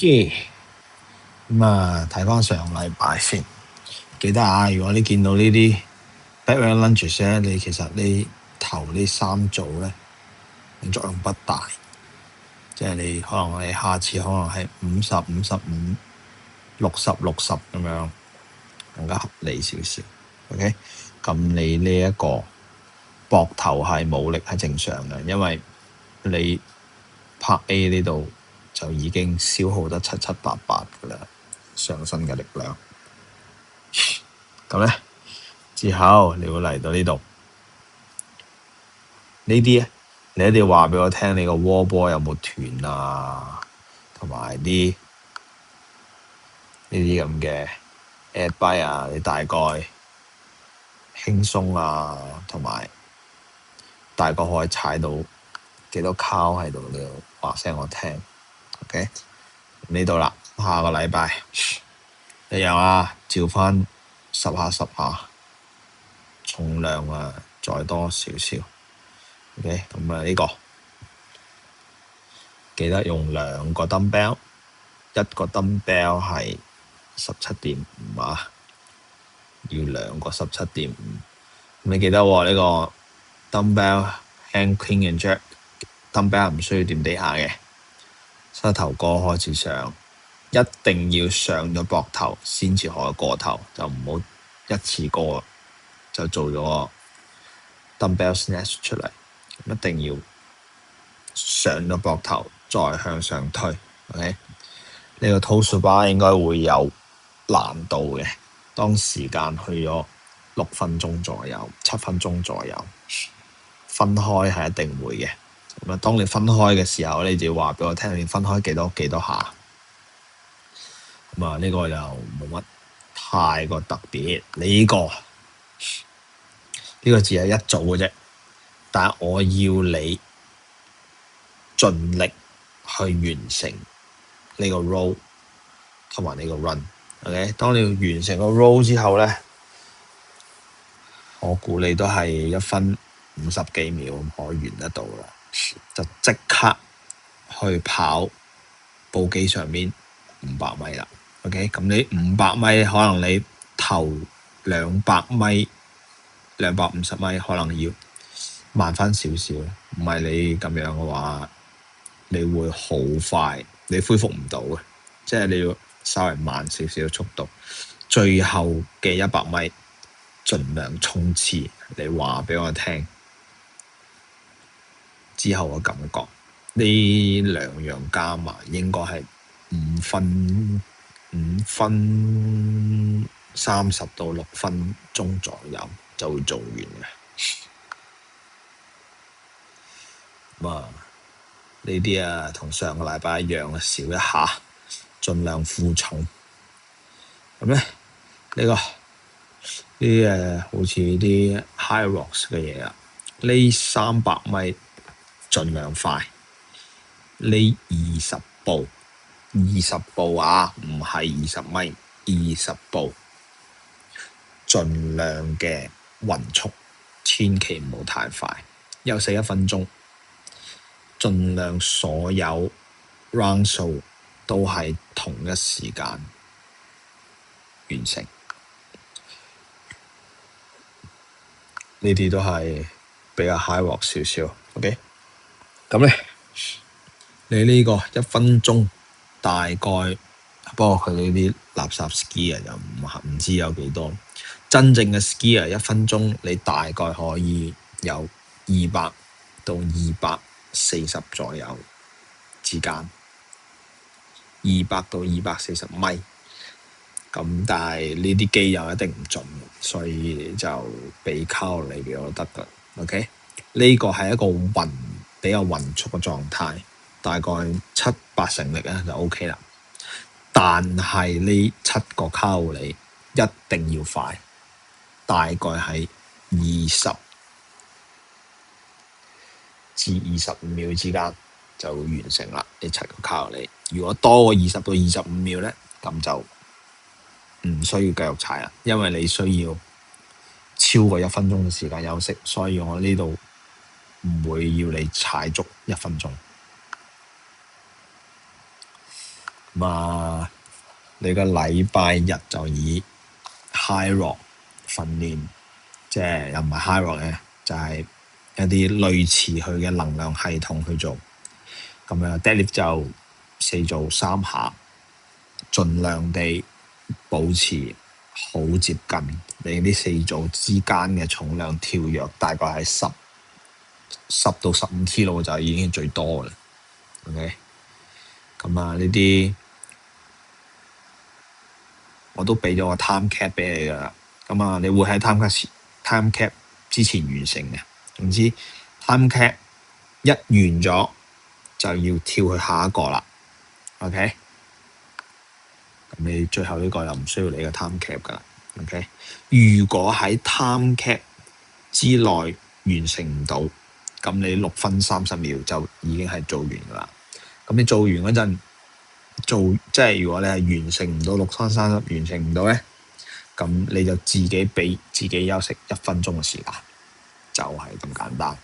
嘅。睇翻上禮拜先，記得啊！如果你見到呢啲 backward lunges 咧，其實你頭呢3組咧，作用不大，即係你可能你下次可能係50、55、60、60咁樣更加合理少少。OK， 咁你呢一個膊頭係冇力係正常嘅，因為你拍 A 呢度就已經消耗得七七八八㗎啦，上身嘅力量。咁咧之後你會嚟到呢度，呢啲咧你一定要話俾我聽，你個 wall ball 有冇斷啊，同埋呢啲咁嘅 ad by 啊，你大概輕鬆啊，同埋大概可以踩到幾多靠喺度，你要話聲我聽。OK， 呢度啦，下個禮拜一樣啊，照翻10下10下，重量啊再多少少。OK， 咁呢個記得用2個 dumbbell， 一個 dumbbell 係17.5啊，要2個17.5。你記得喎，呢個 dumbbell hang clean and jerk dumbbell 唔需要掂地下嘅，膝頭哥開始上，一定要上咗膊頭先至可以過頭，就唔好一次過就做咗 dumbbell snatch 出嚟，一定要上咗膊頭再向上推。OK， 呢個 toes bar 應該會有難度嘅，當時間去咗6分鐘左右、7分鐘左右，分開係一定會嘅。咁當你分開嘅時候，你就要話俾我聽，你分開幾多下。呢個就冇乜太過特別。呢個只係一組嘅啫，但係我要你盡力去完成呢個 row 同埋呢個 run。OK， 當你完成個 row 之後咧，我估你都係1分50幾秒可以完得到啦，就即刻去跑步機上面500米啦。OK， 咁你500米可能你頭200米、250米可能要慢翻少少，唔係你咁樣嘅話，你會好快，你恢復唔到嘅，即係你要稍微慢少少速度。最後嘅100米盡量衝刺，你話俾我聽之後嘅感覺。呢2樣加埋應該係5分30到6分鐘左右就會做完嘅。呢啲同上個禮拜一樣，少一下，盡量負重。咁咧呢個啲好似啲 high rocks 嘅嘢啊，呢300米盡量快，呢20步啊，唔係20米，20步盡量嘅勻速，千祈唔好太快，休息1分鐘，盡量所有 round 數都係同一時間完成。呢啲都係比較 high rock 少少。OK， 咁咧你呢個1分鐘大概，不過佢呢啲垃圾 skier 就唔知有幾多。真正嘅 skier 1分鐘你大概可以有200到240左右之間，200到240米。咁但係呢啲機又一定唔準，所以就俾靠你俾我得㗎。OK， 呢個係一個比較勻速嘅狀態，大概7-8成力就 OK 啦。但係呢7個靠你一定要快，大概係20至25秒之間就會完成啦。呢7個靠你，如果多過20到25秒咧，咁就唔需要繼續踩啦，因為你需要超過1分鐘嘅時間休息，所以我呢度唔會要你踩足1分鐘。你個禮拜日就以 high rock 訓練，即係又唔係 high rock 嘅，就係一啲類似佢嘅能量系統去做。咁樣 deadlift 就4做3下，盡量地保持好接近你啲4組之間嘅重量跳躍，大概係10到15 kilo 就已經最多啦。OK， 咁呢啲我都俾咗個 time cap 俾你噶啦。咁你會喺 time cap 之前完成嘅。總之 time cap 一完咗就要跳去下一個啦。OK， 咁你最後呢個又唔需要你嘅 time cap 噶啦。OK， 如果喺 time cap 之內完成唔到，咁你6分30秒就已經係做完噶啦。咁你做完嗰陣即係如果你係完成唔到6分30，完成唔到咧，咁你就自己俾自己休息1分鐘嘅時間，就係咁簡單。